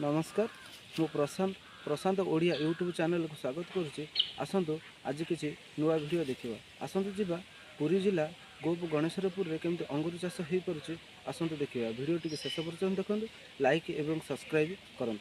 नमस्कार मु प्रशांत प्रशांत Odia YouTube channel को स्वागत करुच्ची। आसतु आज किसी नुआ वीडियो देखा। आसतु जीवा पुरी जिला गोप गणेशपुर में केमती अंगूर चाष हो पारे। आसतु देखा वीडियो टी शेष पर्यटन देखते लाइक और सब्सक्राइब करूँ।